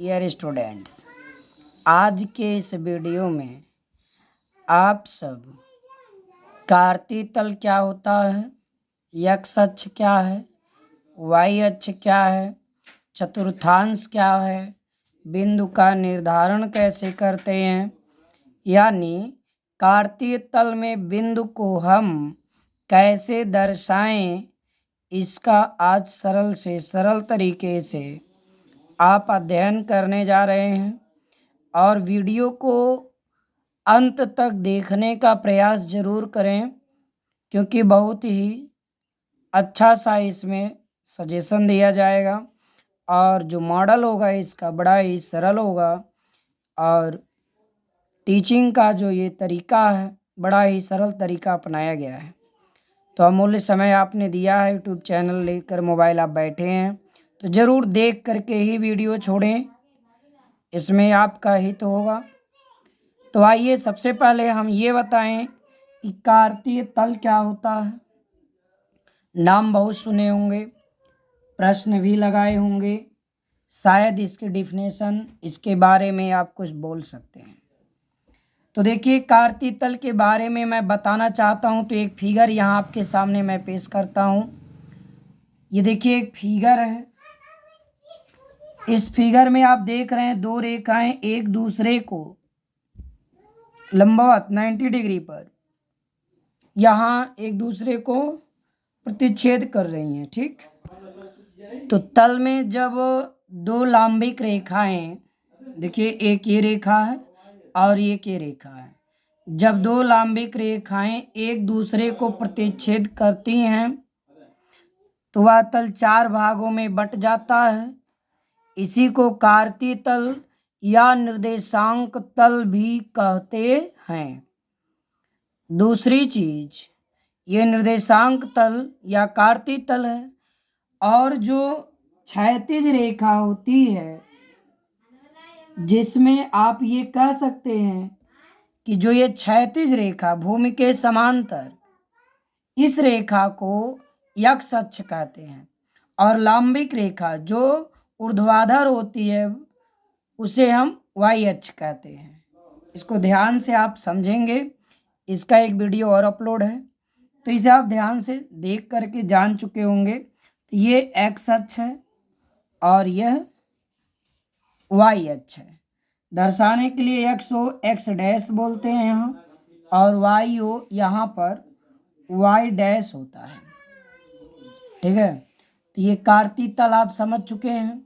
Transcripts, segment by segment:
Dear students, आज के इस वीडियो में आप सब कार्तीय तल क्या होता है, एक्स अक्ष क्या है, वाई अक्ष क्या है, चतुर्थांश क्या है, बिंदु का निर्धारण कैसे करते हैं, यानी कार्तीय तल में बिंदु को हम कैसे दर्शाएं, इसका आज सरल से सरल तरीके से आप अध्ययन करने जा रहे हैं। और वीडियो को अंत तक देखने का प्रयास ज़रूर करें, क्योंकि बहुत ही अच्छा सा इसमें सजेशन दिया जाएगा और जो मॉडल होगा इसका बड़ा ही सरल होगा और टीचिंग का जो ये तरीका है बड़ा ही सरल तरीका अपनाया गया है। तो अमूल्य समय आपने दिया है, यूट्यूब चैनल लेकर मोबाइल आप बैठे हैं तो ज़रूर देख करके ही वीडियो छोड़ें, इसमें आपका हित होगा। तो आइए सबसे पहले हम ये बताएं कि कार्तीय तल क्या होता है। नाम बहुत सुने होंगे, प्रश्न भी लगाए होंगे, शायद इसकी डिफिनेशन इसके बारे में आप कुछ बोल सकते हैं। तो देखिए, कार्तीय तल के बारे में मैं बताना चाहता हूं तो एक फिगर यहां आपके सामने मैं पेश करता हूं। ये देखिए एक फिगर है, इस फिगर में आप देख रहे हैं दो रेखाएं एक दूसरे को लंबवत 90 डिग्री पर यहाँ एक दूसरे को प्रतिच्छेद कर रही हैं, ठीक। तो तल में जब दो लंबिक रेखाएं, देखिए एक ये रेखा है और एक ये रेखा है, जब दो लंबिक रेखाएं एक दूसरे को प्रतिच्छेद करती हैं तो वह तल चार भागों में बंट जाता है। इसी को कार्तीय तल या निर्देशांक तल भी कहते हैं। दूसरी चीज, ये निर्देशांक तल या कार्तीय तल है और जो क्षैतिज रेखा होती है, जिसमें आप ये कह सकते हैं कि जो ये क्षैतिज रेखा भूमि के समांतर, इस रेखा को एक्स अक्ष कहते हैं और लंबिक रेखा जो ऊर्ध्वाधर होती है उसे हम वाई अक्ष कहते हैं। इसको ध्यान से आप समझेंगे, इसका एक वीडियो और अपलोड है तो इसे आप ध्यान से देख करके जान चुके होंगे। तो ये एक्स अक्ष है और यह वाई अक्ष है। दर्शाने के लिए एक्स हो एक्स डैश बोलते हैं यहाँ, और वाई हो यहाँ पर वाई डैश होता है, ठीक है। तो ये कार्तीय तल आप समझ चुके हैं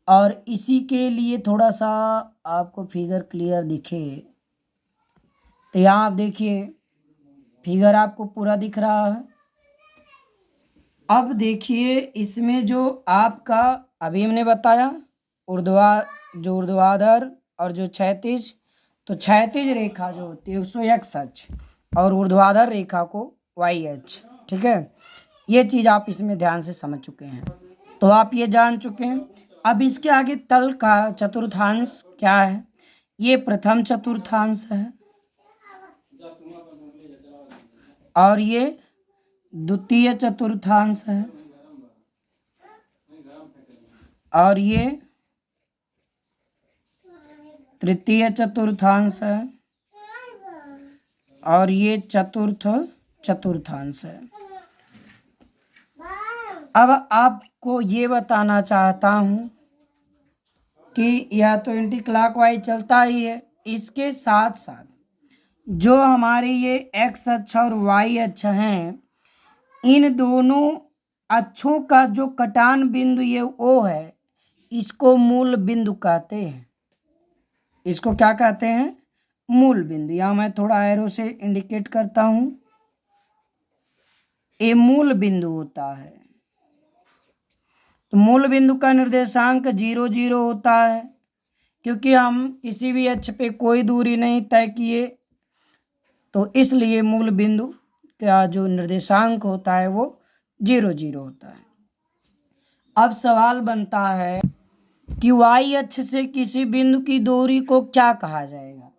और इसी के लिए थोड़ा सा आपको फिगर क्लियर दिखे तो यहाँ आप देखिए फिगर आपको पूरा दिख रहा है। अब देखिए इसमें जो आपका अभी हमने बताया जो ऊर्ध्वाधर और जो क्षैतिज, तो क्षैतिज रेखा जो होती है उसको एक्स अक्ष और ऊर्ध्वाधर रेखा को वाई अक्ष, ठीक है। ये चीज़ आप इसमें ध्यान से समझ चुके हैं, तो आप ये जान चुके हैं। अब इसके आगे तल का चतुर्थांश क्या है, ये प्रथम चतुर्थांश है और ये द्वितीय चतुर्थांश है और ये तृतीय चतुर्थांश है और ये चतुर्थ चतुर्थांश है। अब आपको ये बताना चाहता हूँ कि यह तो एंटी क्लॉकवाइज चलता ही है, इसके साथ साथ जो हमारे ये एक्स अक्ष और वाई अक्ष हैं, इन दोनों अक्षों का जो कटान बिंदु ये ओ है, इसको मूल बिंदु कहते हैं। इसको क्या कहते हैं? मूल बिंदु। यहाँ मैं थोड़ा एरो से इंडिकेट करता हूँ, ये मूल बिंदु होता है। तो मूल बिंदु का निर्देशांक 0 0 होता है, क्योंकि हम किसी भी अक्ष पे कोई दूरी नहीं तय किए, तो इसलिए मूल बिंदु का जो निर्देशांक होता है वो 0 0 होता है। अब सवाल बनता है कि वाई अक्ष से किसी बिंदु की दूरी को क्या कहा जाएगा।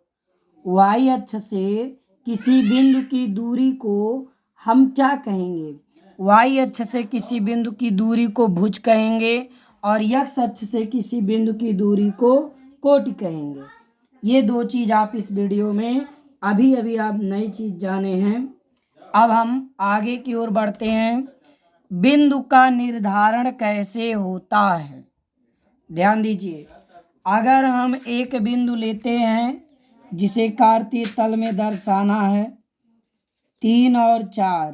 वाई अक्ष से किसी बिंदु की दूरी को हम क्या कहेंगे? वाई अक्ष से किसी बिंदु की दूरी को भुज कहेंगे और यक्ष अक्ष से किसी बिंदु की दूरी को कोटि कहेंगे। ये दो चीज आप इस वीडियो में अभी आप नई चीज जाने हैं। अब हम आगे की ओर बढ़ते हैं। बिंदु का निर्धारण कैसे होता है, ध्यान दीजिए। अगर हम एक बिंदु लेते हैं जिसे कार्तीय तल में दर्शाना है 3 और 4,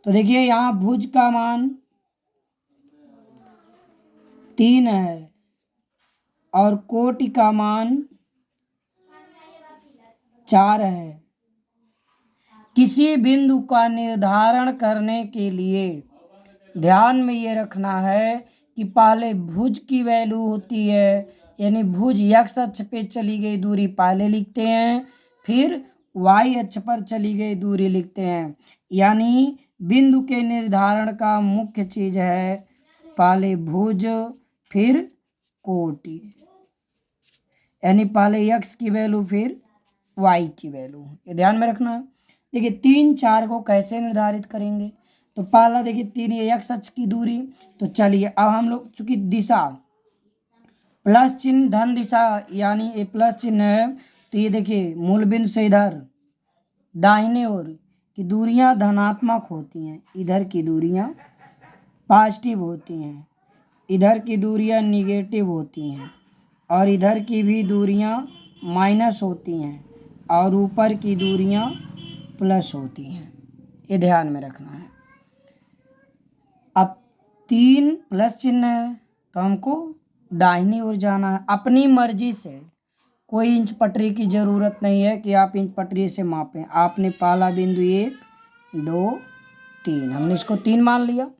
तो देखिए यहाँ भुज का मान 3 है और कोटि का मान 4 है। किसी बिंदु का निर्धारण करने के लिए ध्यान में ये रखना है कि पहले भुज की वैल्यू होती है, यानी भुज एक्स अक्ष पे चली गई दूरी पहले लिखते हैं, फिर वाई अक्ष पर चली गई दूरी लिखते हैं। यानी बिंदु के निर्धारण का मुख्य चीज है पहले भुज फिर कोटि, यानी पहले एक्स की वैल्यू फिर वाई की वैल्यू, ये ध्यान में रखना है। देखिए 3 4 को कैसे निर्धारित करेंगे, तो पहला देखिए 3 ये एक्स अक्ष की दूरी, तो चलिए अब हम लोग चूंकि दिशा प्लस चिन्ह धन दिशा यानी ये प्लस चिन्ह है, तो ये देखिए मूल बिंदु से इधर दाहिने ओर की दूरियां धनात्मक होती हैं, इधर की दूरियां पॉजिटिव होती हैं, इधर की दूरियां निगेटिव होती हैं, और इधर की भी दूरियां माइनस होती हैं, और ऊपर की दूरियां प्लस होती हैं, ये ध्यान में रखना है। अब 3 प्लस चिन्ह है तो हमको दाहिनी ओर जाना है अपनी मर्जी से, कोई इंच पटरी की ज़रूरत नहीं है कि आप इंच पटरी से मापें। आपने पहला बिंदु 1 2 3, हमने इसको 3 मान लिया।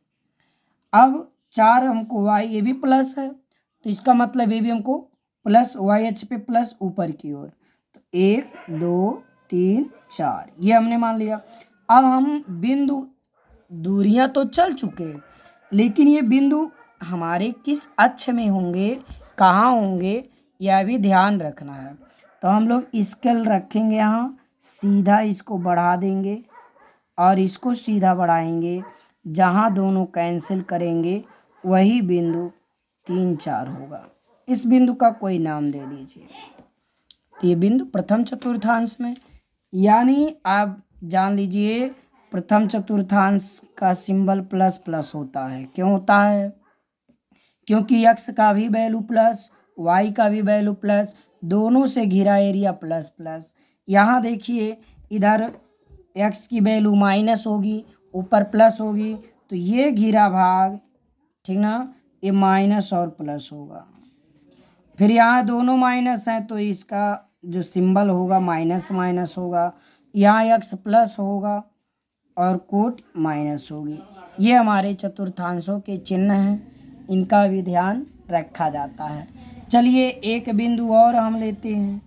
अब 4 हमको वाई, ये भी प्लस है तो इसका मतलब ये भी हमको प्लस वाई अक्ष पे प्लस ऊपर की ओर, तो 1 2 3 4 ये हमने मान लिया। अब हम बिंदु दूरियां तो चल चुके, लेकिन ये बिंदु हमारे किस अक्ष में होंगे, कहाँ होंगे, यह भी ध्यान रखना है। तो हम लोग स्केल रखेंगे यहाँ, सीधा इसको बढ़ा देंगे और इसको सीधा बढ़ाएंगे, जहाँ दोनों कैंसिल करेंगे वही बिंदु 3 4 होगा। इस बिंदु का कोई नाम दे दीजिए। तो ये बिंदु प्रथम चतुर्थांश में, यानी आप जान लीजिए प्रथम चतुर्थांश का सिंबल प्लस प्लस होता है। क्यों होता है? क्योंकि एक्स का भी वैल्यू प्लस, वाई का भी वैल्यू प्लस, दोनों से घिरा एरिया प्लस प्लस। यहाँ देखिए इधर एक्स की वैल्यू माइनस होगी, ऊपर प्लस होगी, तो ये घिरा भाग, ठीक ना, ये माइनस और प्लस होगा। फिर यहाँ दोनों माइनस हैं तो इसका जो सिंबल होगा माइनस माइनस होगा, यहाँ एक्स प्लस होगा और कोट माइनस होगी। ये हमारे चतुर्थांशों के चिन्ह हैं, इनका भी ध्यान रखा जाता है। चलिए एक बिंदु और हम लेते हैं,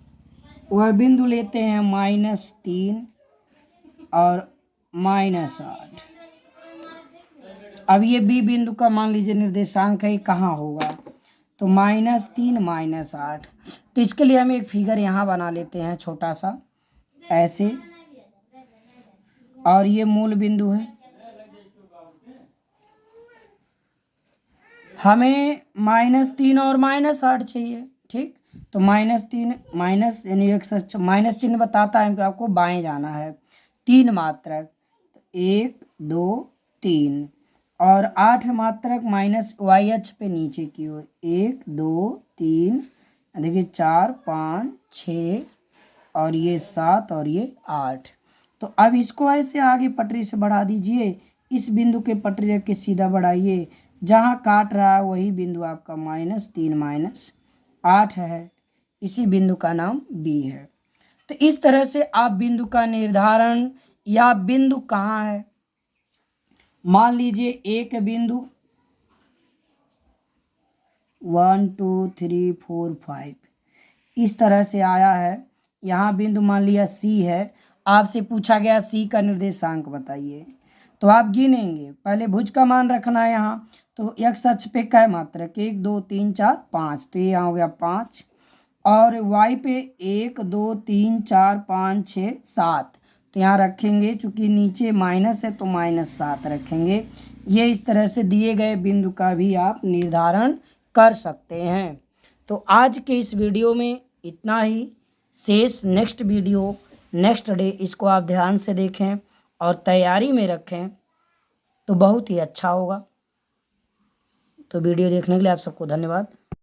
वह बिंदु लेते हैं -3 और -8। अब ये बी बिंदु का मान लीजिए निर्देशांक है, कहाँ होगा, तो -3 -8। तो इसके लिए हम एक फिगर यहाँ बना लेते हैं छोटा सा ऐसे, और ये मूल बिंदु है। हमें -3 और -8 चाहिए, ठीक। तो -3 माइनस यानी एक माइनस चिन्ह बताता है कि आपको बाएं जाना है। 3 मात्रक 1 2 3 और 8 मात्रक माइनस वाई अक्ष पे नीचे की ओर 1 2 3, देखिए 4 5 6 और ये 7 और ये 8। तो अब इसको ऐसे आगे पटरी से बढ़ा दीजिए, इस बिंदु के पटरी रख के सीधा बढ़ाइए, जहाँ काट रहा है वही बिंदु आपका -3 -8 है। इसी बिंदु का नाम बी है। तो इस तरह से आप बिंदु का निर्धारण, या बिंदु कहाँ है, मान लीजिए एक बिंदु 1 2 3 4 5 इस तरह से आया है। यहाँ बिंदु मान लिया सी है, आपसे पूछा गया सी का निर्देशांक बताइए, तो आप गिनेंगे, पहले भुज का मान रखना है यहाँ। तो एक्स अक्ष पे कै मात्रक 1 2 3 4 5, तो ये यहाँ हो गया 5, और वाई पे 1 2 3 4 5 6 7, तो यहाँ रखेंगे, चूंकि नीचे माइनस है तो -7 रखेंगे। ये इस तरह से दिए गए बिंदु का भी आप निर्धारण कर सकते हैं। तो आज के इस वीडियो में इतना ही। शेष नेक्स्ट वीडियो नेक्स्ट डे, इसको आप ध्यान से देखें और तैयारी में रखें तो बहुत ही अच्छा होगा। तो वीडियो देखने के लिए आप सबको धन्यवाद।